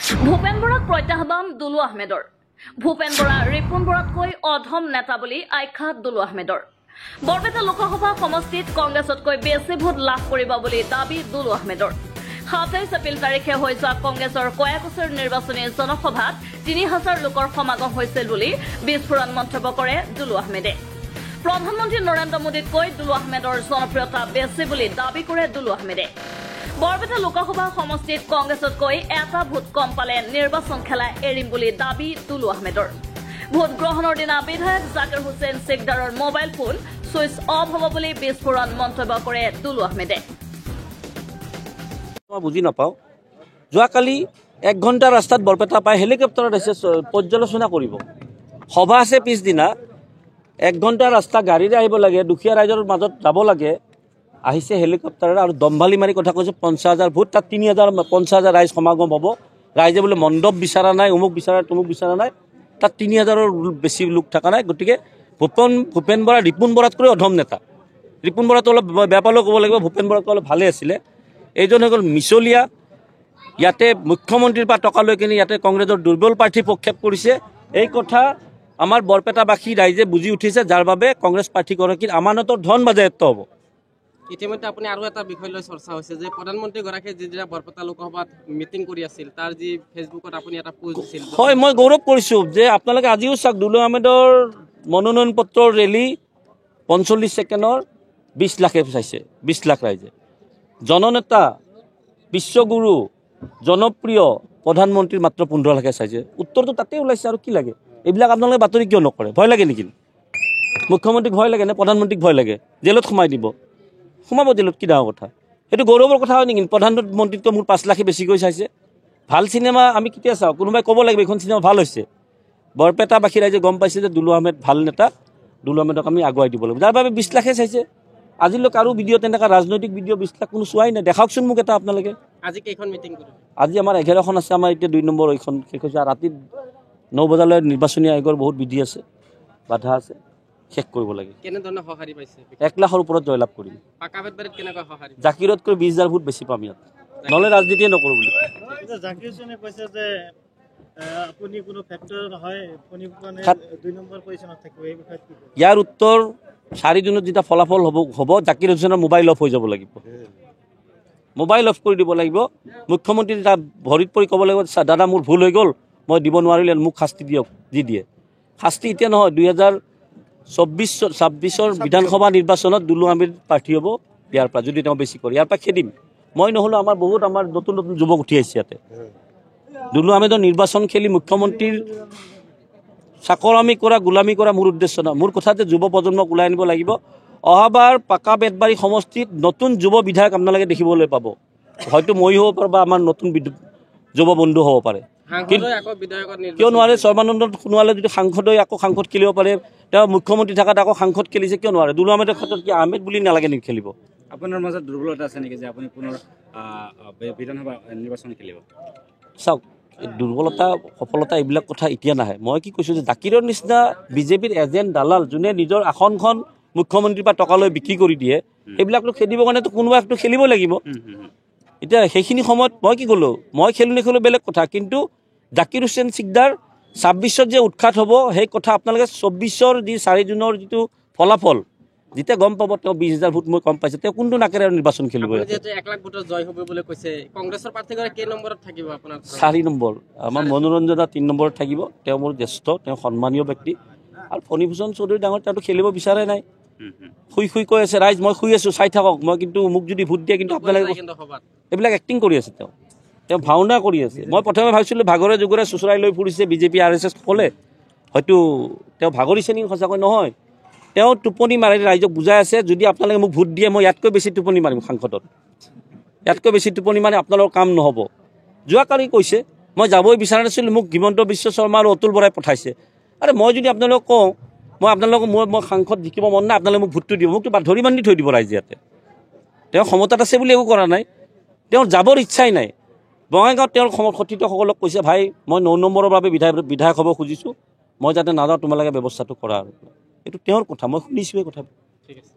ভূপেন বৰাক প্ৰত্যাহ্বান দুলু আহমেদৰ। ভূপেন বৰা ৰিপুণ বৰাতকৈ অধম নেতা বুলি আখ্যা দুলু আহমেদৰ। বৰপেটা লোকসভা সমষ্টিত কংগ্ৰেছতকৈ বেছি ভোট লাভ কৰিব বুলি দাবী দুলু আহমেদৰ। 27 এপ্ৰিল তাৰিখে হৈ যোৱা কংগ্ৰেছৰ কয়াকুছিৰ নিৰ্বাচনী জনসভাত 3000 লোকৰ সমাগম হৈছিল বুলি বিস্ফোৰণ মন্তব্য কৰে দুলু আহমেদে। প্ৰধানমন্ত্ৰী নৰেন্দ্ৰ মোদীতকৈ দুলু আহমেদৰ জনপ্ৰিয়তা বেছি বুলি দাবী কৰে দুলু আহমেদে। বৰপেটা লোকসভা সমষ্টিত কংগ্ৰেছতকৈ এটা ভোট কম পালে নিৰ্বাচন খেলা এৰিম বুলি দাবী দুলু আহমেদৰ। ভোট গ্ৰহণৰ দিনা বিধায়ক জাকিৰ হুছেইন সিকদাৰৰ মোবাইল ফোন ছুইচ অফ হ'ব বুলি বিস্ফোৰণ মন্তব্য কৰে দুলু আহমেদে। বুজি নাপাওঁ, যোৱাকালি 1 ঘণ্টা ৰাস্তাত বৰপেটা পাই হেলিকপ্টাৰত আছে পৰ্যালোচনা কৰিব। সভা আছে পিছদিনা, 1 ঘণ্টা ৰাস্তা গাড়ীৰে আহিব লাগে, দুখীয়া ৰাইজৰ মাজত যাব লাগে, আহিছে হেলিকপ্টাৰেৰে আৰু দম্ভালি মাৰি কথা কৈছে 50,000 ভোট, তাত 50,000 ৰাইজ সমাগম হ'ব। ৰাইজে বোলে মণ্ডপ বিচৰা নাই, অমুক বিচৰা তমুক বিচৰা নাই, তাত 3000ৰ বেছি লোক থকা নাই। গতিকে ভূপেন বৰা ৰিপুণ বৰাতকৈ অধম নেতা। ৰিপুণ বৰাটো অলপ বেয়া পালেও ক'ব লাগিব, ভূপেন বৰাটো অলপ ভালেই আছিলে। এইজন হৈ গ'ল মিছলীয়া। ইয়াতে মুখ্যমন্ত্ৰীৰ পৰা টকা লৈ কিনে ইয়াতে কংগ্ৰেছৰ দুৰ্বল প্ৰাৰ্থী প্ৰক্ষেপ কৰিছে। এই কথা আমাৰ বৰপেটাবাসী ৰাইজে বুজি উঠিছে, যাৰ বাবে কংগ্ৰেছ প্ৰাৰ্থীগৰাকীৰ আমানতৰ ধন বাজেয়াপ্ত হ'ব। ইতিমধ্যে আপুনি আৰু এটা বিষয় লৈ চৰ্চা হৈছে যে প্ৰধানমন্ত্ৰীগৰাকীয়ে যিদিনা বৰপেটা লোকসভাত মিটিং কৰি আছিল, তাৰ যি ফেচবুকত আপুনি এটা পোষ্ট দিছিল। হয়, মই গৌৰৱ কৰিছোঁ যে আপোনালোকে আজিও চাওক, দুলু আহমেদৰ মনোনয়ন পত্ৰৰ ৰেলী 45 ছেকেণ্ডৰ 20 লাখে চাইছে, 20 লাখ ৰাইজে। জননেতা, বিশ্বগুৰু, জনপ্ৰিয় প্ৰধানমন্ত্ৰীৰ মাত্ৰ 15 লাখে চাইছে। উত্তৰটো তাতেই ওলাইছে, আৰু কি লাগে? এইবিলাক আপোনালোকে বাতৰি কিয় নকৰে? ভয় লাগে নেকি? মুখ্যমন্ত্ৰীক ভয় লাগে নে প্ৰধানমন্ত্ৰীক ভয় লাগে? জেলত সোমাই দিব, সোমাব জেলত, কি ডাঙৰ কথা? সেইটো গৌৰৱৰ কথা হয় নেকি? প্ৰধানমন্ত্ৰীতকৈ মোৰ 5 লাখে বেছিকৈ চাইছে। ভাল চিনেমা আমি কেতিয়া চাওঁ? কোনোবাই ক'ব লাগিব এইখন চিনেমা ভাল হৈছে। বৰপেটাবাসী ৰাইজে গম পাইছে যে দুলু আহমেদ ভাল নেতা, দুলু আহমেদক আমি আগুৱাই দিব লাগিব, যাৰ বাবে 20 লাখে চাইছে। আজিলৈকে আৰু ভিডিঅ' তেনেকুৱা ৰাজনৈতিক ভিডিঅ' 20 লাখ কোনো চোৱাই নাই। দেখাওকচোন মোক এটা আপোনালোকে। আজি কেইখন মিটিং কৰিলে? আজি আমাৰ 11খন আছে, আমাৰ এতিয়া 2 নম্বৰ এইখন শেষ হৈছে। ৰাতি 9 বজালৈ নিৰ্বাচনী আয়োগৰ বহুত বিধি আছে, বাধা আছে, শেষ কৰিব লাগে। কেনেধৰণে সঁহাৰি পাইছে? 1 লাখৰ ওপৰত জয়লাভ কৰিম। পাকাবেতবাৰীত কেনেকুৱা সঁহাৰি? জাকিৰতকৈ 20,000 ভোট বেছি পাম ইয়াত, নহ'লে ৰাজনীতিয়ে নকৰোঁ বুলি। জাকিৰ হুছেইনে কৈছে যে আপুনি কোনো ফেক্টৰ নহয়, আপুনি মানে 2 নম্বৰ পজিশ্যনত থাকিব। এই বিষয়ত কি ক'ব? ইয়াৰ উত্তৰ 4 জুনত যেতিয়া ফলাফল হ'ব জাকিৰ হুছেইনৰ মোবাইল অফ হৈ যাব লাগিব, মোবাইল অফ কৰি দিব লাগিব। মুখ্যমন্ত্ৰী তাত ভৰিত পৰি ক'ব লাগিব, দাদা মোৰ ভুল হৈ গ'ল, মই দিব নোৱাৰিলে, মোক শাস্তি দিয়ক। যি দিয়ে শাস্তি এতিয়া নহয়, 2026 বিধানসভা নিৰ্বাচনত দুলু আহমেদ প্ৰাৰ্থী হ'ব ইয়াৰ পৰা, যদি তেওঁ বেছি কৰে। ইয়াৰ পৰা খেদিম মই, নহ'লেও আমাৰ বহুত আমাৰ নতুন নতুন যুৱক উঠি আহিছে ইয়াতে। দুলু আহমেদৰ নিৰ্বাচন খেলি মুখ্যমন্ত্ৰীৰ চাকৰামি কৰা, গোলামী কৰা মোৰ উদ্দেশ্য নহয়। মোৰ কথা যে যুৱ প্ৰজন্মক ওলাই আনিব লাগিব। অহাবাৰ পাকা বেতবাৰী সমষ্টিত নতুন যুৱ বিধায়ক আপোনালোকে দেখিবলৈ পাব। হয়তো মই হ'ব পাৰে বা আমাৰ নতুন যুৱ বন্ধু হ'ব পাৰে। কিয় নোৱাৰে? সৰ্বানন্দ সোণোৱালে যদি সাংসদ হৈ আকৌ সাংসদ খেলিব পাৰে, তেওঁ মুখ্যমন্ত্ৰী থকাত আকৌ সাংসদ খেলিছে, কিয় নোৱাৰে? দুলু আহমেদৰ ক্ষেত্ৰত কি আহমেদ বুলি নালাগে নেকি খেলিব? আপোনাৰ মাজত দুৰ্বলতা আছে নেকি যে আপুনি পুনৰ বিধানসভা নিৰ্বাচন খেলিব? চাওক, দুৰ্বলতা সফলতা এইবিলাক কথা এতিয়া নাহে। মই কি কৈছোঁ যে জাকিৰৰ নিচিনা বিজেপিৰ এজেণ্ট দালাল, যোনে নিজৰ আসনখন মুখ্যমন্ত্ৰীৰ পৰা টকা লৈ বিক্ৰী কৰি দিয়ে, সেইবিলাকতো খেদিবৰ কাৰণেতো কোনোবা একটো খেলিব লাগিব। এতিয়া সেইখিনি সময়ত মই কি ক'লোঁ, মই খেলোঁ নেখেলোঁ বেলেগ কথা, কিন্তু জাকিৰ হুছেইন সিকদাৰ 26ত যে উৎখাত হ'ব, সেই কথা আপোনালোকে 24ৰ যি 4 জুনৰ যিটো ফলাফল যেতিয়া গম পাব, তেওঁ 20,000 ভোট মই কম পাইছে, তেওঁ কোনটো নাকেৰে নিৰ্বাচন খেলিব? 1 লাখ ভোটত জয় হ'ব বুলি কৈছে। কংগ্ৰেছৰ প্ৰাৰ্থীগৰাকী কেই নম্বৰত থাকিব আপোনাৰ? 4 নম্বৰ। আমাৰ মনোৰঞ্জনা 3 নম্বৰত থাকিব। তেওঁ মোৰ জ্যেষ্ঠ, তেওঁ সন্মানীয় ব্যক্তি। আৰু ফণীভূষণ চৌধুৰী ডাঙৰ, তেওঁতো খেলিব বিচৰাই নাই, শুই কৈ আছে, ৰাইজ মই শুই আছোঁ, চাই থাকক, মই কিন্তু মোক যদি ভোট দিয়ে কিন্তু আপোনালোকে, এইবিলাক এক্টিং কৰি আছে। তেওঁ ভাওনা কৰি আছে। মই প্ৰথমে ভাবিছিলোঁ ভাগৰে যুগৰে চুচৰাই লৈ ফুৰিছে বিজেপি RSS সকলে, হয়তো তেওঁ ভাগৰিছে নেকি? সঁচাকৈ নহয়, তেওঁ টোপনি মাৰি ৰাইজক বুজাই আছে, যদি আপোনালোকে মোক ভোট দিয়ে মই ইয়াতকৈ বেছি টোপনি মাৰিম সাংসদত, ইয়াতকৈ বেছি টোপনি মাৰি আপোনালোকৰ কাম নহ'ব। যোৱাকালি কৈছে মই যাবই বিচৰা নাছিলোঁ, মোক হিমন্ত বিশ্ব শৰ্মা আৰু অতুল বৰাই পঠাইছে। আৰে মই যদি আপোনালোকক কওঁ মই আপোনালোকক মই সাংসদ জিকিব মন নাই, আপোনালোকে মোক ভোটটো দিব, মোকতো ধৰি বান্ধি থৈ দিব ৰাইজে। ইয়াতে তেওঁ ক্ষমতাত আছে বুলি একো কৰা নাই, তেওঁৰ যাবৰ ইচ্ছাই নাই। বঙাইগাঁৱত তেওঁৰ সতীৰ্থসকলক কৈছে, ভাই মই 9 নম্বৰৰ বাবে বিধায়ক হ'ব খুজিছোঁ, মই যাতে নাযাওঁ, তোমালোকে ব্যৱস্থাটো কৰা। আৰু এইটো তেওঁৰ কথা, মই শুনিছোঁ এই কথাবোৰ। ঠিক আছে।